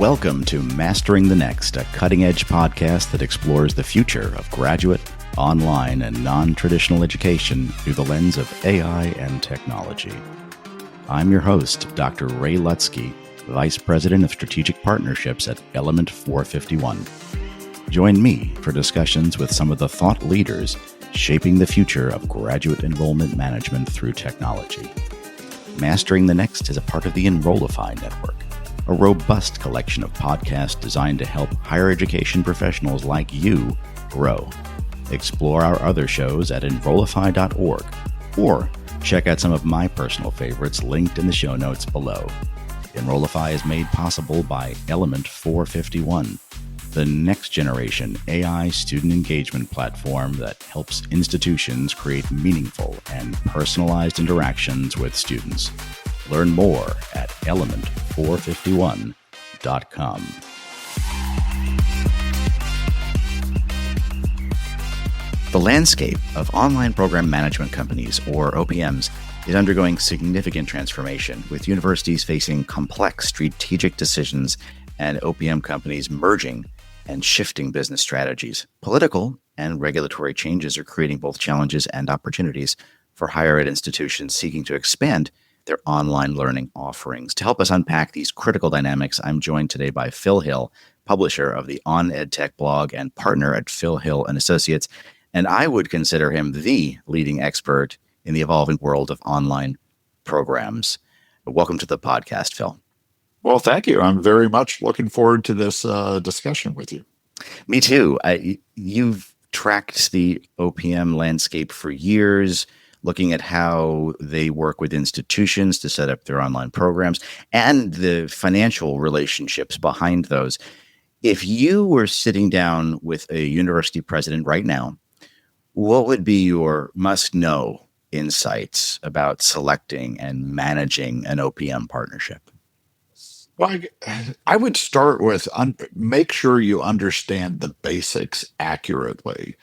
Welcome to Mastering the Next, a cutting-edge podcast that explores the future of graduate, online, and non-traditional education through the lens of AI and technology. I'm your host, Dr. Ray Lutsky, Vice President of Strategic Partnerships at Element 451. Join me for discussions with some of the thought leaders shaping the future of graduate enrollment management through technology. Mastering the Next is a part of the Enrollify Network, a robust collection of podcasts designed to help higher education professionals like you grow. Explore our other shows at enrollify.org or check out some of my personal favorites linked in the show notes below. Enrollify is made possible by Element 451, the next generation AI student engagement platform that helps institutions create meaningful and personalized interactions with students. Learn more at element451.com. The landscape of online program management companies, or OPMs, is undergoing significant transformation, with universities facing complex strategic decisions and OPM companies merging and shifting business strategies. Political and regulatory changes are creating both challenges and opportunities for higher ed institutions seeking to expand their online learning offerings. To help us unpack these critical dynamics, I'm joined today by Phil Hill, publisher of the On EdTech blog and partner at Phil Hill and Associates, and I would consider him the leading expert in the evolving world of online programs. Welcome to the podcast, Phil. Well, thank you. I'm very much looking forward to this discussion with you. Me too. You've tracked the OPM landscape for years, looking at how they work with institutions to set up their online programs and the financial relationships behind those. If you were sitting down with a university president right now, what would be your must-know insights about selecting and managing an OPM partnership? Well, I would start with make sure you understand the basics accurately.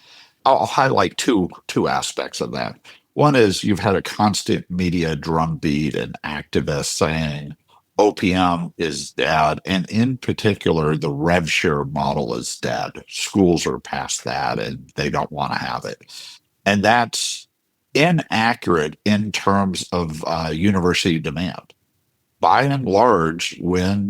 I'll highlight two aspects of that. One is you've had a constant media drumbeat and activists saying OPM is dead, and in particular, the rev share model is dead. Schools are past that, and they don't want to have it. And that's inaccurate in terms of university demand. By and large, when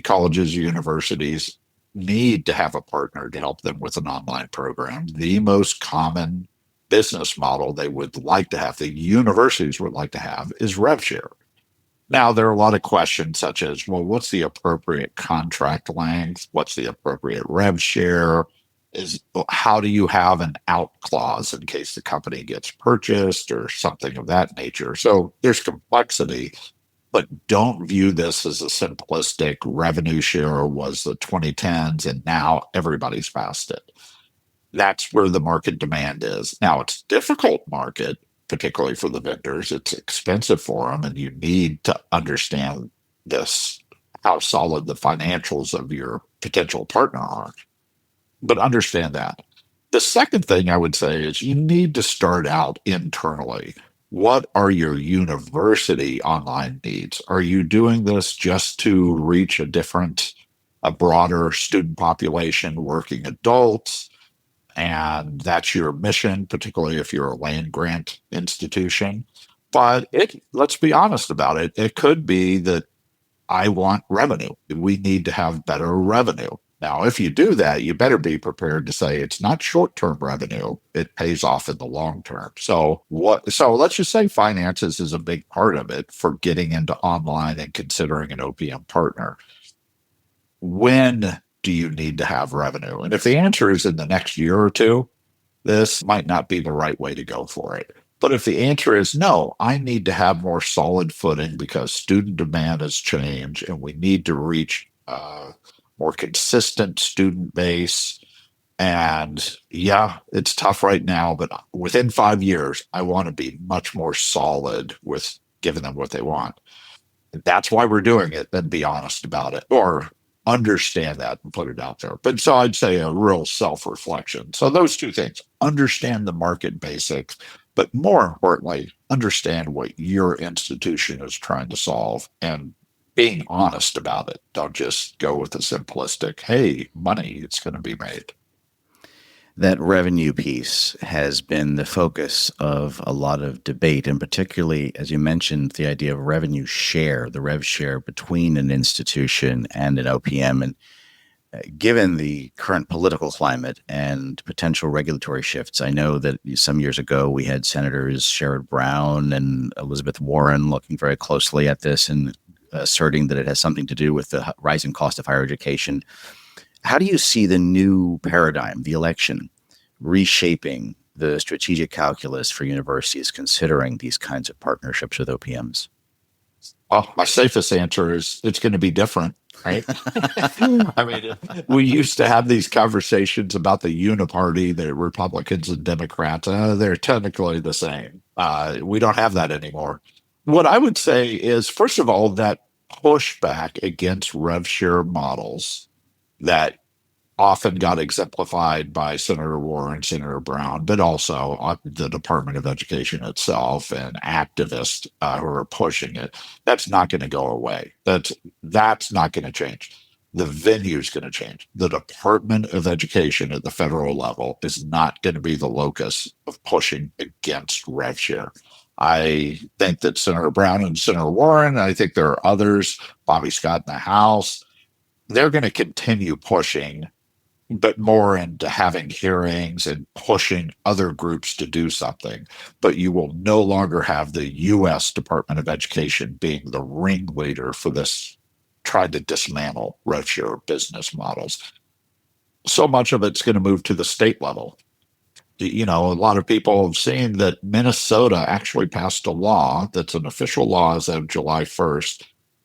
colleges, universities need to have a partner to help them with an online program, the most common business model they would like to have, the universities would like to have, is rev share. Now, there are a lot of questions such as, well, what's the appropriate contract length? What's the appropriate rev share? How do you have an out clause in case the company gets purchased or something of that nature? So there's complexity, but don't view this as a simplistic revenue share was the 2010s and now everybody's past it. That's where the market demand is. Now, it's a difficult market, particularly for the vendors. It's expensive for them, and you need to understand this, how solid the financials of your potential partner are. But understand that. The second thing I would say is you need to start out internally. What are your university online needs? Are you doing this just to reach a broader student population, working adults? And that's your mission, particularly if you're a land grant institution. But let's be honest about it. It could be that I want revenue. We need to have better revenue. Now, if you do that, you better be prepared to say it's not short-term revenue. It pays off in the long term. So let's just say finances is a big part of it for getting into online and considering an OPM partner. When do you need to have revenue? And if the answer is in the next year or two, this might not be the right way to go for it. But if the answer is no, I need to have more solid footing because student demand has changed and we need to reach a more consistent student base. And yeah, it's tough right now, but within 5 years, I want to be much more solid with giving them what they want. That's why we're doing it, then be honest about it. Or understand that and put it out there. But so I'd say a real self-reflection. So those two things, understand the market basics, but more importantly, understand what your institution is trying to solve and being honest about it. Don't just go with the simplistic, hey, money, it's going to be made. That revenue piece has been the focus of a lot of debate, and particularly, as you mentioned, the idea of revenue share, the rev share between an institution and an OPM. And given the current political climate and potential regulatory shifts, I know that some years ago we had Senators Sherrod Brown and Elizabeth Warren looking very closely at this and asserting that it has something to do with the rising cost of higher education. How do you see the new paradigm, the election, reshaping the strategic calculus for universities considering these kinds of partnerships with OPMs? Well, my safest answer is it's going to be different, right? I mean, we used to have these conversations about the uniparty, the Republicans and Democrats. They're technically the same. We don't have that anymore. What I would say is, first of all, that pushback against rev share models that often got exemplified by Senator Warren, Senator Brown, but also the Department of Education itself and activists who are pushing it. That's not going to go away. That's not going to change. The venue is going to change. The Department of Education at the federal level is not going to be the locus of pushing against rev share. I think that Senator Brown and Senator Warren, I think there are others, Bobby Scott in the House, they're going to continue pushing, but more into having hearings and pushing other groups to do something. But you will no longer have the U.S. Department of Education being the ringleader for this, trying to dismantle rev share business models. So much of it's going to move to the state level. You know, a lot of people have seen that Minnesota actually passed a law that's an official law as of July 1st,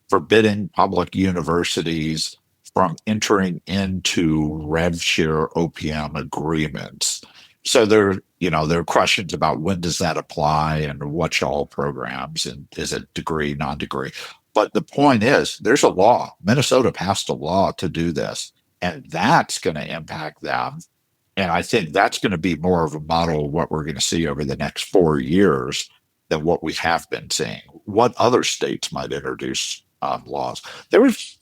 forbidding public universities from entering into rev share OPM agreements. So there are questions about when does that apply and what all programs and is it degree, non-degree. But the point is, there's a law. Minnesota passed a law to do this, and that's going to impact them. And I think that's going to be more of a model of what we're going to see over the next 4 years than what we have been seeing. What other states might introduce laws? There's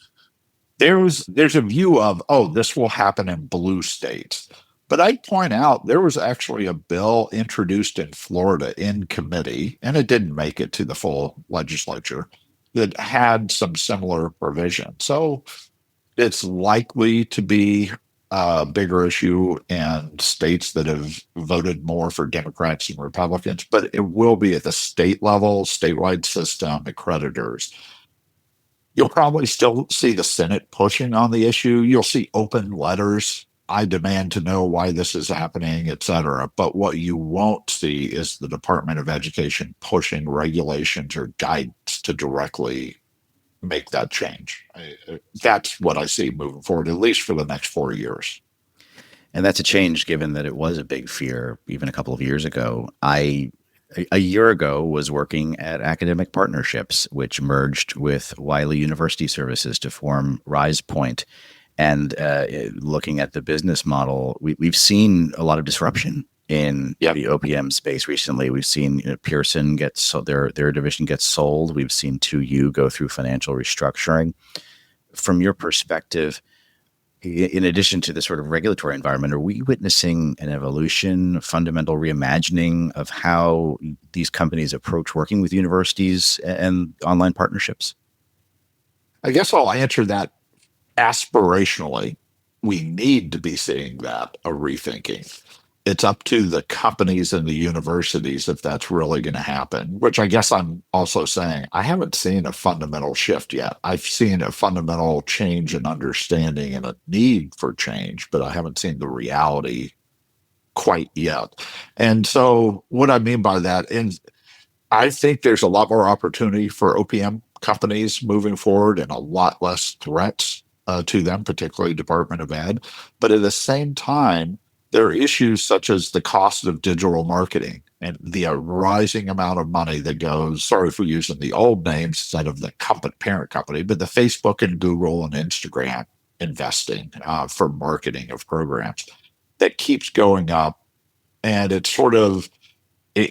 a view of, oh, this will happen in blue states. But I'd point out there was actually a bill introduced in Florida in committee, and it didn't make it to the full legislature, that had some similar provisions. So it's likely to be a bigger issue in states that have voted more for Democrats and Republicans, but it will be at the state level, statewide system, accreditors. You'll probably still see the Senate pushing on the issue. You'll see open letters. I demand to know why this is happening, et cetera. But what you won't see is the Department of Education pushing regulations or guidance to directly make that change. That's what I see moving forward, at least for the next 4 years. And that's a change given that it was a big fear even a couple of years ago. A year ago was working at Academic Partnerships, which merged with Wiley University Services to form RisePoint. And looking at the business model, we've seen a lot of disruption in the OPM space recently. We've seen Pearson their division gets sold. We've seen 2U go through financial restructuring. From your perspective, in addition to the sort of regulatory environment, are we witnessing an evolution, fundamental reimagining of how these companies approach working with universities and online partnerships? I guess I'll answer that aspirationally. We need to be seeing that, a rethinking. It's up to the companies and the universities if that's really going to happen, which I guess I'm also saying I haven't seen a fundamental shift yet. I've seen a fundamental change in understanding and a need for change, but I haven't seen the reality quite yet. And so what I mean by that is I think there's a lot more opportunity for OPM companies moving forward and a lot less threats to them, particularly Department of Ed. But at the same time, there are issues such as the cost of digital marketing and the rising amount of money that goes, sorry if we're using the old names instead of the parent company, but the Facebook and Google and Instagram investing for marketing of programs that keeps going up. And it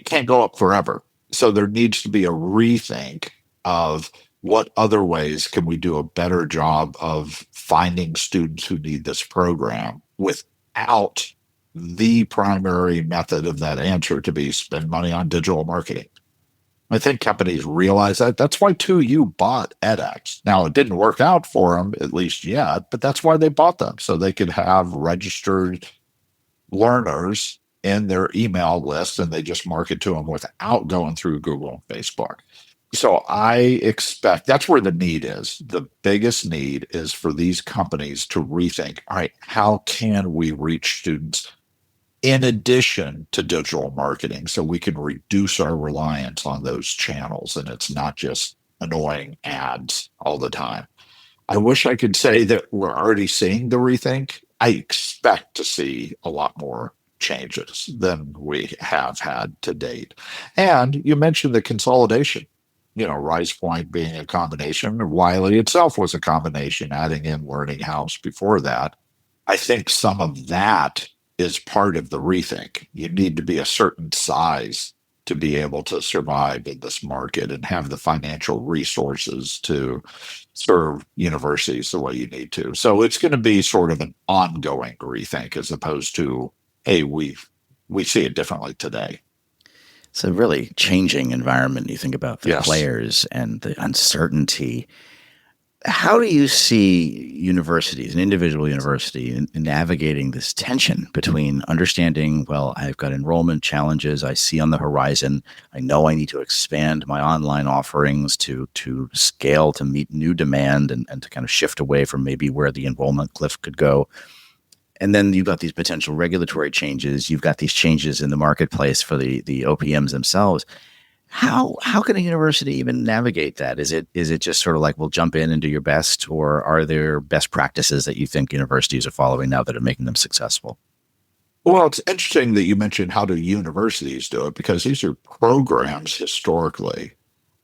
can't go up forever. So there needs to be a rethink of what other ways can we do a better job of finding students who need this program without the primary method of that answer to be spend money on digital marketing? I think companies realize that. That's why, too, you bought edX. Now, it didn't work out for them, at least yet, but that's why they bought them, so they could have registered learners in their email list and they just market to them without going through Google and Facebook. So I expect that's where the need is. The biggest need is for these companies to rethink, all right, how can we reach students in addition to digital marketing so we can reduce our reliance on those channels and it's not just annoying ads all the time. I wish I could say that we're already seeing the rethink. I expect to see a lot more changes than we have had to date. And you mentioned the consolidation. RisePoint being a combination, Wiley itself was a combination, adding in Learning House before that. I think some of that is part of the rethink. You need to be a certain size to be able to survive in this market and have the financial resources to serve universities the way you need to. So it's going to be sort of an ongoing rethink as opposed to, hey, we see it differently today. It's a really changing environment. You think about the Yes. players and the uncertainty. How do you see universities, an individual university, in navigating this tension between understanding, well, I've got enrollment challenges I see on the horizon. I know I need to expand my online offerings to scale to meet new demand and to kind of shift away from maybe where the enrollment cliff could go. And then you've got these potential regulatory changes. You've got these changes in the marketplace for the OPMs themselves. How can a university even navigate that? Is it just sort of like, we'll jump in and do your best, or are there best practices that you think universities are following now that are making them successful? Well, it's interesting that you mentioned how do universities do it, because these are programs historically.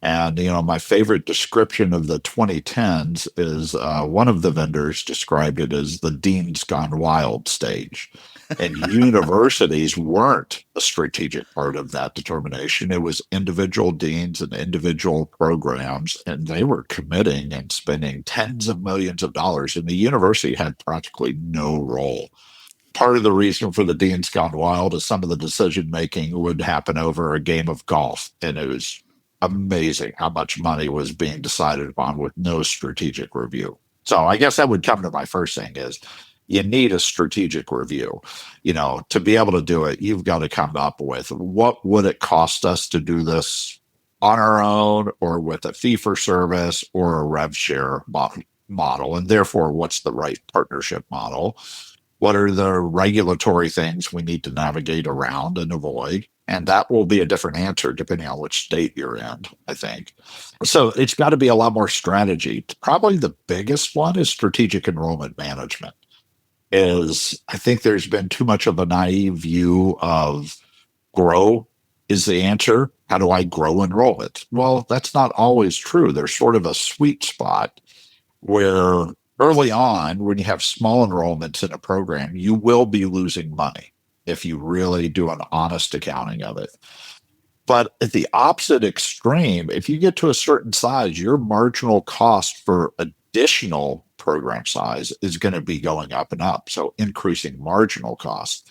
And, my favorite description of the 2010s is one of the vendors described it as the Dean's Gone Wild stage. And universities weren't a strategic part of that determination. It was individual deans and individual programs, and they were committing and spending tens of millions of dollars, and the university had practically no role. Part of the reason for the Dean's Gone Wild is some of the decision making would happen over a game of golf, and it was amazing how much money was being decided upon with no strategic review. So I guess that would come to my first thing is you need a strategic review. To be able to do it, you've got to come up with what would it cost us to do this on our own or with a fee for service or a rev share model, and therefore what's the right partnership model? What are the regulatory things we need to navigate around and avoid? And that will be a different answer depending on which state you're in, I think. So it's got to be a lot more strategy. Probably the biggest one is strategic enrollment management. I think there's been too much of a naive view of grow is the answer. How do I grow enrollment? Well, that's not always true. There's sort of a sweet spot where early on, when you have small enrollments in a program, you will be losing money if you really do an honest accounting of it. But at the opposite extreme, if you get to a certain size, your marginal cost for additional program size is going to be going up and up. So increasing marginal cost.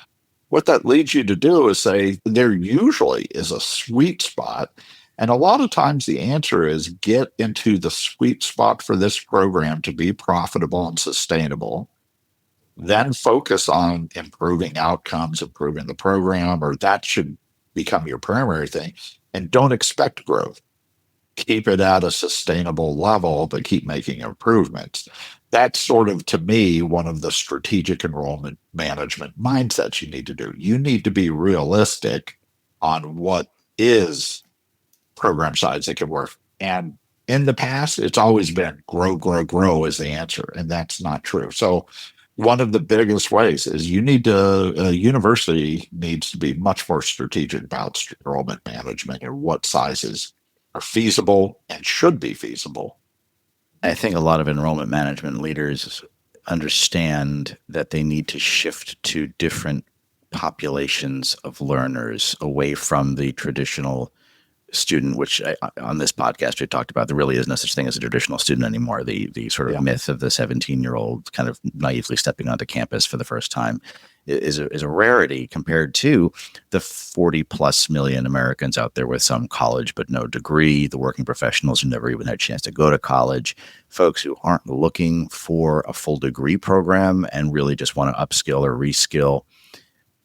What that leads you to do is say there usually is a sweet spot. And a lot of times the answer is get into the sweet spot for this program to be profitable and sustainable. Then focus on improving outcomes, improving the program, or that should become your primary thing. And don't expect growth. Keep it at a sustainable level, but keep making improvements. That's sort of, to me, one of the strategic enrollment management mindsets you need to do. You need to be realistic on what is program size that can work. And in the past, it's always been grow, grow, grow is the answer. And that's not true. So one of the biggest ways is a university needs to be much more strategic about enrollment management and what sizes are feasible and should be feasible. I think a lot of enrollment management leaders understand that they need to shift to different populations of learners away from the traditional student, which on this podcast we talked about, there really is no such thing as a traditional student anymore. The sort of Yeah. myth of the 17-year-old kind of naively stepping onto campus for the first time is a rarity compared to the 40 plus million Americans out there with some college but no degree, the working professionals who never even had a chance to go to college, folks who aren't looking for a full degree program and really just want to upskill or reskill.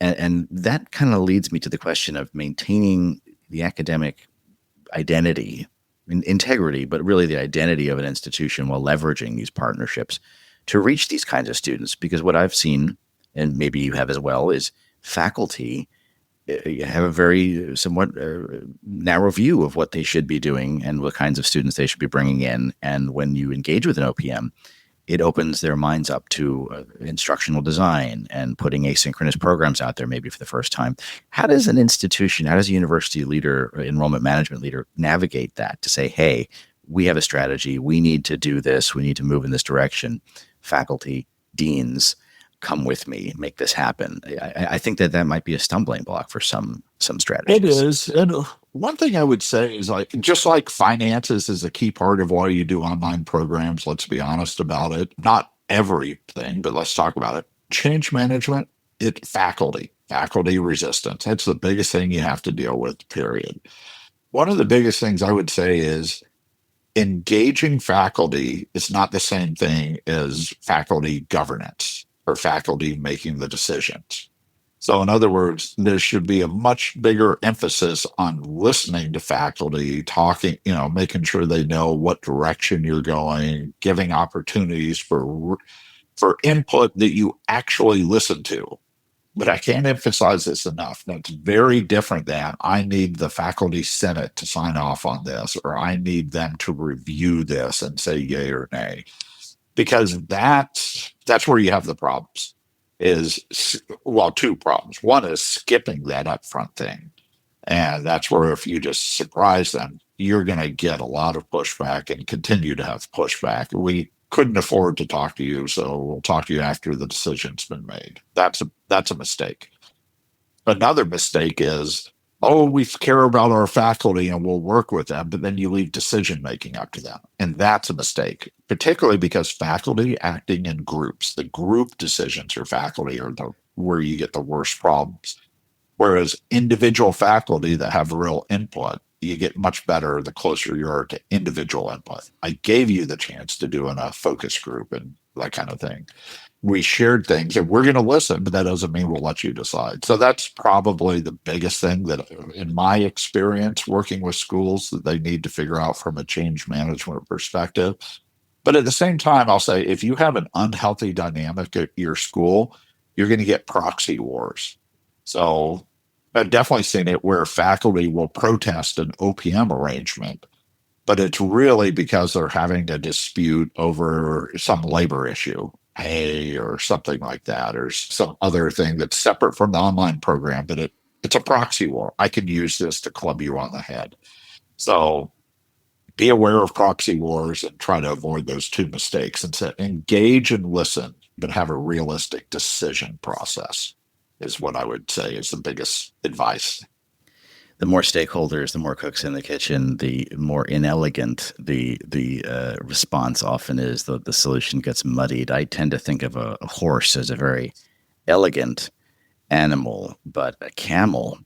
And that kind of leads me to the question of maintaining the academic identity, integrity, but really the identity of an institution while leveraging these partnerships to reach these kinds of students. Because what I've seen, and maybe you have as well, is faculty have a very somewhat narrow view of what they should be doing and what kinds of students they should be bringing in. And when you engage with an OPM, it opens their minds up to instructional design and putting asynchronous programs out there maybe for the first time. How does an institution, how does a university leader, enrollment management leader navigate that to say, hey, we have a strategy, we need to do this, we need to move in this direction. Faculty, deans, come with me, make this happen. I think that might be a stumbling block for some strategies. It is. And one thing I would say is just like finances is a key part of why you do online programs. Let's be honest about it. Not everything, but let's talk about it. Change management, faculty resistance. That's the biggest thing you have to deal with, period. One of the biggest things I would say is engaging faculty is not the same thing as faculty governance or faculty making the decisions. So, in other words, there should be a much bigger emphasis on listening to faculty, talking, making sure they know what direction you're going, giving opportunities for input that you actually listen to. But I can't emphasize this enough. That's very different than I need the faculty senate to sign off on this, or I need them to review this and say yay or nay, because that's where you have the problems. Two problems. One is skipping that upfront thing, and that's where if you just surprise them, you're going to get a lot of pushback and continue to have pushback. We couldn't afford to talk to you, so we'll talk to you after the decision's been made. That's a mistake. Another mistake is, we care about our faculty and we'll work with them, but then you leave decision making up to them. And that's a mistake, particularly because faculty acting in groups, the group decisions for faculty are where you get the worst problems. Whereas individual faculty that have real input, you get much better the closer you are to individual input. I gave you the chance to do in a focus group and that kind of thing. We shared things and we're going to listen, but that doesn't mean we'll let you decide. So that's probably the biggest thing that, in my experience working with schools, that they need to figure out from a change management perspective. But at the same time, I'll say if you have an unhealthy dynamic at your school, you're going to get proxy wars. So I've definitely seen it where faculty will protest an OPM arrangement, but it's really because they're having to dispute over some labor issue, pay or something like that, or some other thing that's separate from the online program, but it's a proxy war. I could use this to club you on the head. So be aware of proxy wars and try to avoid those two mistakes and engage and listen, but have a realistic decision process is what I would say is the biggest advice. The more stakeholders, the more cooks in the kitchen, the more inelegant the response often is. The solution gets muddied. I tend to think of a horse as a very elegant animal, but a camel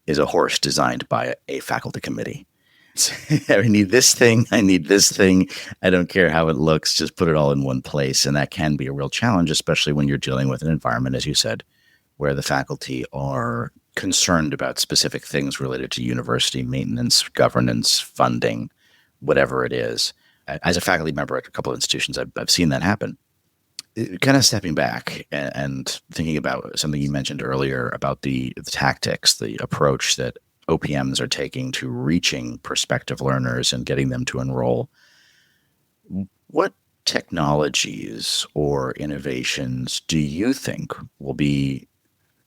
is a horse designed by a faculty committee. I need this thing. I need this thing. I don't care how it looks. Just put it all in one place. And that can be a real challenge, especially when you're dealing with an environment, as you said, where the faculty are concerned about specific things related to university maintenance, governance, funding, whatever it is. As a faculty member at a couple of institutions, I've seen that happen. Kind of stepping back and thinking about something you mentioned earlier about the tactics, the approach that OPMs are taking to reaching prospective learners and getting them to enroll. What technologies or innovations do you think will be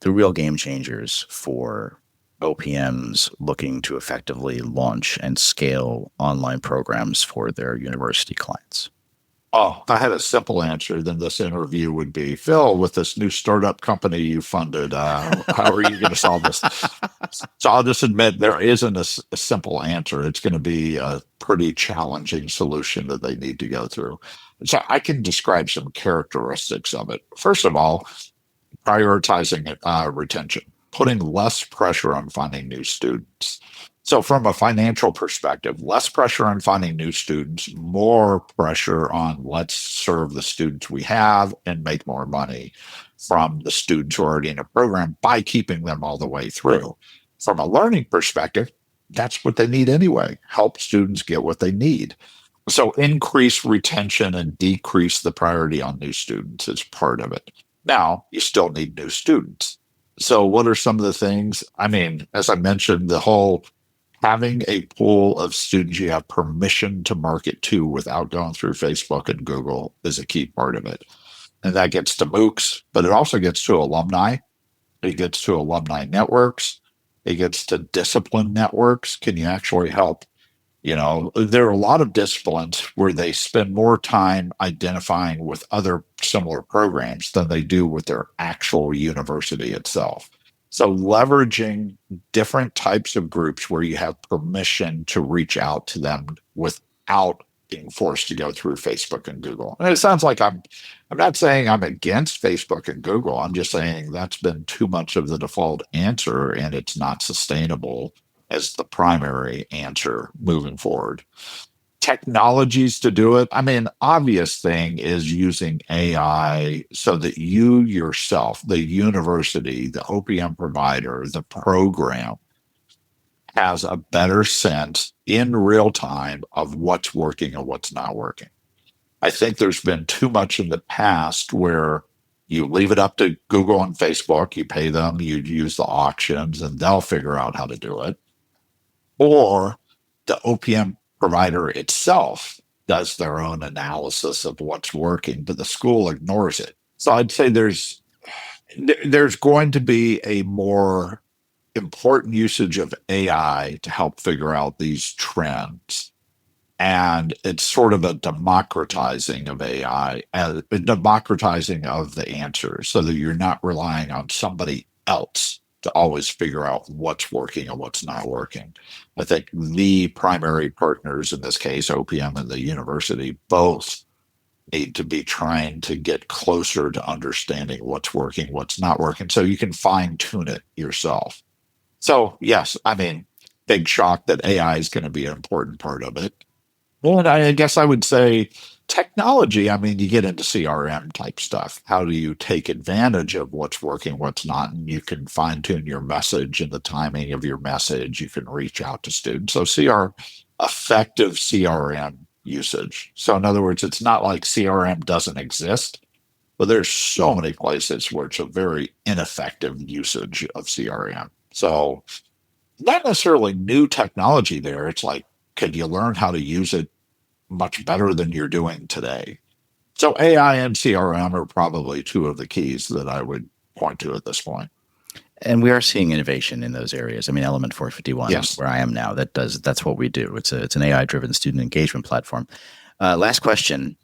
the real game changers for OPMs looking to effectively launch and scale online programs for their university clients? Oh, I had a simple answer. Then this interview would be, Phil, with this new startup company you funded, how are you going to solve this? So I'll just admit there isn't a simple answer. It's going to be a pretty challenging solution that they need to go through. So I can describe some characteristics of it. First of all, prioritizing retention, putting less pressure on finding new students. So, from a financial perspective, less pressure on finding new students, more pressure on let's serve the students we have and make more money from the students who are already in a program by keeping them all the way through. From a learning perspective, that's what they need anyway. Help students get what they need. So increase retention and decrease the priority on new students is part of it. Now, you still need new students. So, what are some of the things? I mean, as I mentioned, the whole having a pool of students you have permission to market to without going through Facebook and Google is a key part of it. And that gets to MOOCs, but it also gets to alumni. It gets to alumni networks. It gets to discipline networks. Can you actually help? There are a lot of disciplines where they spend more time identifying with other similar programs than they do with their actual university itself. So, leveraging different types of groups where you have permission to reach out to them without being forced to go through Facebook and Google. And it sounds like I'm not saying I'm against Facebook and Google. I'm just saying that's been too much of the default answer and it's not sustainable as the primary answer moving forward. Technologies to do it. I mean, obvious thing is using AI so that you yourself, the university, the OPM provider, the program has a better sense in real time of what's working and what's not working. I think there's been too much in the past where you leave it up to Google and Facebook, you pay them, you use the auctions, and they'll figure out how to do it. Or the OPM provider itself does their own analysis of what's working, but the school ignores it. So I'd say there's going to be a more important usage of AI to help figure out these trends. And it's sort of a democratizing of AI, a democratizing of the answers so that you're not relying on somebody else to always figure out what's working and what's not working. I think the primary partners in this case, OPM and the university, both need to be trying to get closer to understanding what's working, what's not working, so you can fine tune it yourself. So, yes, I mean, big shock that AI is going to be an important part of it. Well, and I guess I would say technology, I mean, you get into CRM type stuff. How do you take advantage of what's working, what's not? And you can fine tune your message and the timing of your message. You can reach out to students. So, effective CRM usage. So, in other words, it's not like CRM doesn't exist, but there's so many places where it's a very ineffective usage of CRM. So, not necessarily new technology there. It's like, can you learn how to use it much better than you're doing today? So AI and CRM are probably two of the keys that I would point to at this point. And we are seeing innovation in those areas. I mean, Element 451, Yes. where I am now, that's what we do. It's an AI-driven student engagement platform. Last question.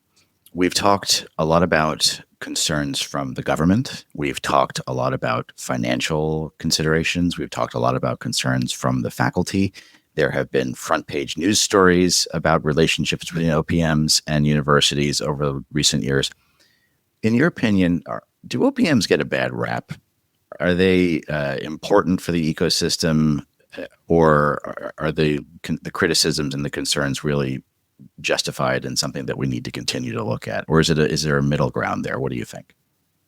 We've talked a lot about concerns from the government. We've talked a lot about financial considerations. We've talked a lot about concerns from the faculty. There have been front page news stories about relationships between OPMs and universities over recent years. In your opinion, do OPMs get a bad rap? Are they important for the ecosystem, or are the criticisms and the concerns really justified and something that we need to continue to look at? Or is there a middle ground there? What do you think?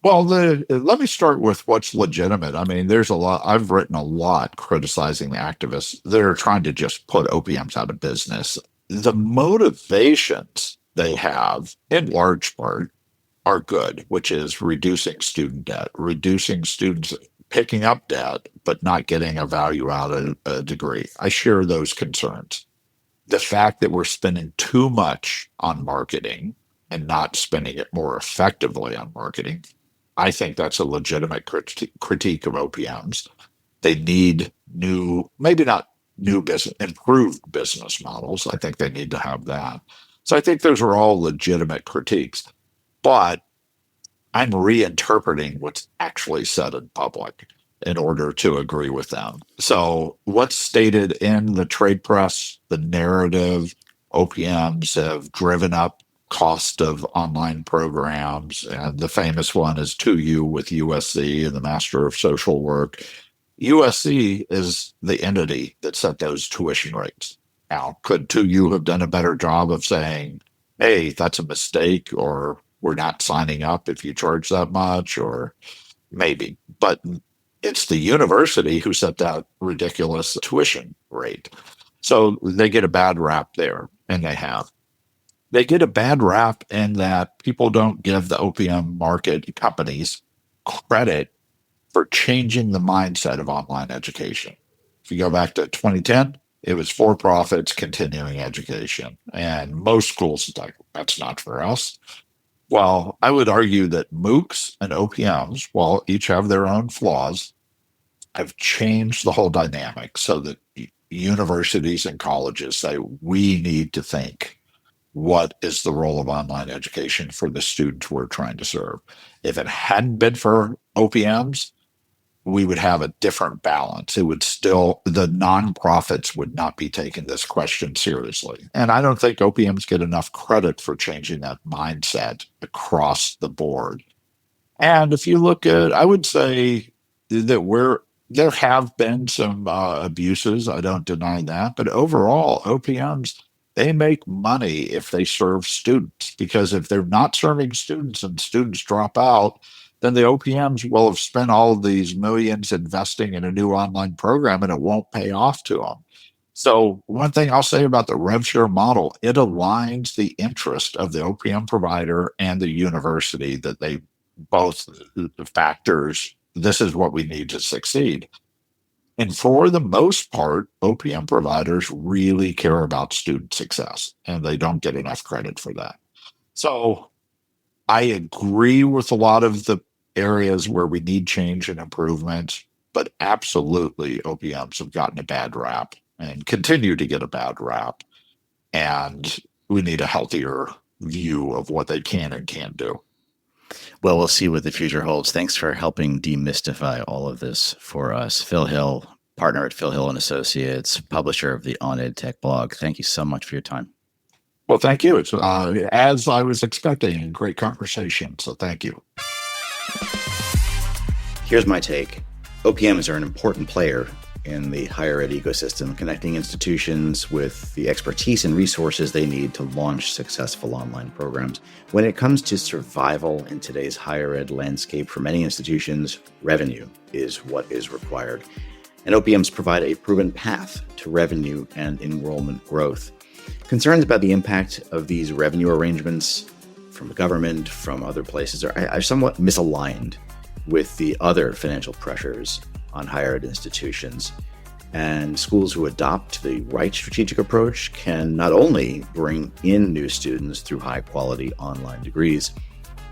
Well, let me start with what's legitimate. I mean, there's a lot, I've written a lot criticizing the activists that are trying to just put OPMs out of business. The motivations they have, in large part, are good, which is reducing student debt, reducing students picking up debt, but not getting a value out of a degree. I share those concerns. The fact that we're spending too much on marketing and not spending it more effectively on marketing, I think that's a legitimate critique of OPMs. They need new, maybe not new business, improved business models. I think they need to have that. So I think those are all legitimate critiques. But I'm reinterpreting what's actually said in public. in order to agree with them. So what's stated in the trade press, the narrative, OPMs have driven up cost of online programs. And the famous one is 2U with USC and the Master of Social Work. USC is the entity that set those tuition rates. Now, could 2U have done a better job of saying, hey, that's a mistake, or we're not signing up if you charge that much, or maybe. But it's the university who set that ridiculous tuition rate. So they get a bad rap there, and they have. They get a bad rap in that people don't give the OPM market companies credit for changing the mindset of online education. If you go back to 2010, it was for profits, continuing education. And most schools are like, that's not for us. Well, I would argue that MOOCs and OPMs, while each have their own flaws, have changed the whole dynamic so that universities and colleges say, we need to think, what is the role of online education for the students we're trying to serve? If it hadn't been for OPMs, we would have a different balance. It would still, the nonprofits would not be taking this question seriously. And I don't think OPMs get enough credit for changing that mindset across the board. And if you look at, I would say that there have been some abuses. I don't deny that. But overall, OPMs, they make money if they serve students, because if they're not serving students and students drop out, then the OPMs will have spent all of these millions investing in a new online program and it won't pay off to them. So one thing I'll say about the rev share model, it aligns the interest of the OPM provider and the university, that they both the factors, this is what we need to succeed. And for the most part, OPM providers really care about student success, and they don't get enough credit for that. So I agree with a lot of the areas where we need change and improvement, but absolutely OPMs have gotten a bad rap and continue to get a bad rap. And we need a healthier view of what they can and can't do. Well, we'll see what the future holds. Thanks for helping demystify all of this for us. Phil Hill, partner at Phil Hill and Associates, publisher of the On EdTech blog. Thank you so much for your time. Well, thank you. It's as I was expecting, a great conversation. So thank you. Here's my take. OPMs are an important player in the higher ed ecosystem, connecting institutions with the expertise and resources they need to launch successful online programs. When it comes to survival in today's higher ed landscape, for many institutions, revenue is what is required. And OPMs provide a proven path to revenue and enrollment growth. Concerns about the impact of these revenue arrangements from the government, from other places, are somewhat misaligned with the other financial pressures on higher ed institutions. And schools who adopt the right strategic approach can not only bring in new students through high-quality online degrees,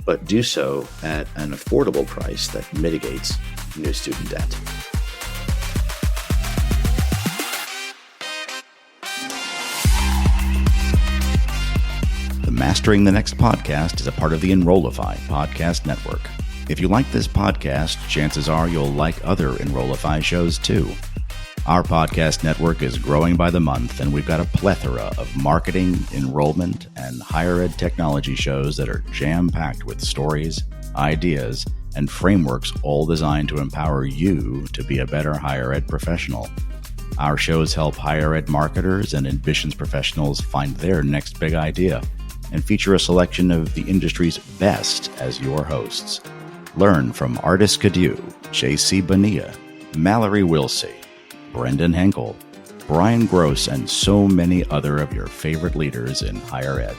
but do so at an affordable price that mitigates new student debt. The Mastering the Next podcast is a part of the Enrollify podcast network. If you like this podcast, chances are you'll like other Enrollify shows too. Our podcast network is growing by the month, and we've got a plethora of marketing, enrollment, and higher ed technology shows that are jam-packed with stories, ideas, and frameworks, all designed to empower you to be a better higher ed professional. Our shows help higher ed marketers and admissions professionals find their next big idea, and feature a selection of the industry's best as your hosts. Learn from Artis Cadieux, J.C. Bonilla, Mallory Wilsey, Brendan Henkel, Brian Gross, and so many other of your favorite leaders in higher ed.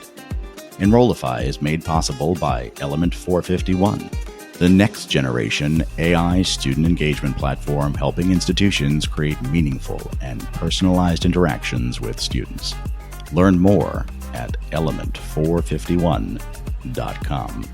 Enrollify is made possible by Element 451, the next generation AI student engagement platform helping institutions create meaningful and personalized interactions with students. Learn more at element451.com.